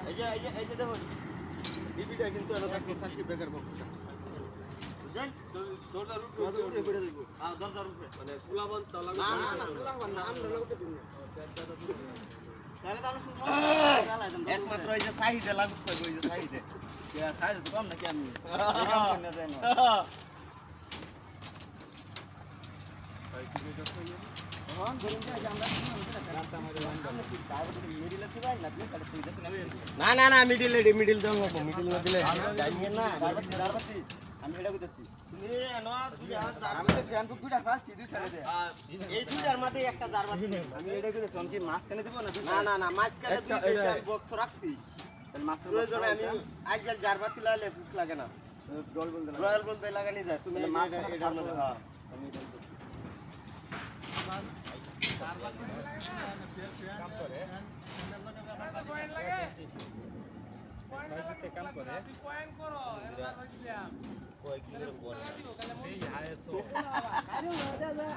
এই যে দেখুন বিবিটা কিন্তু এর একটা সার্কিট ব্রেকার বক্স বুঝছেন দরজার উপরে করে দেব দরজার উপরে মানে খোলাবন তালা না খোলাবন না আমরা লাগাতে দিন না তাহলে তো আমি শুনবো একমাত্র এই যে সাইডে লাগু করব এই যে সাইডে সাইডে তো কম নাকি আমি এই কাম করে না দেন না না না মিডিল দেন মিডিল না দিলে না আমি এটা কইতাছি আমি তো ফ্যান বুক দুইটা ফালছি দুই সাইডে এই দুইটার মধ্যে একটা জারবাতি আমি এটা কইতাছি আমি কি মাছ কেনে দেব না না না মাছ কেনে দুইটা আমি বক্স রাখছি তাহলে মাছ প্রয়োজনে আমি আজকাল জারবাতি লাগালে ভুক লাগে না রয়্যাল বলতে লাগানি যায় তুমি এটার মধ্যে হ্যাঁ আমি এটা কাম করে কাম করে পয়েন্ট করো এবার হইছিলাম কয় কি করে বল এই আইএসও আইএসও দেখলা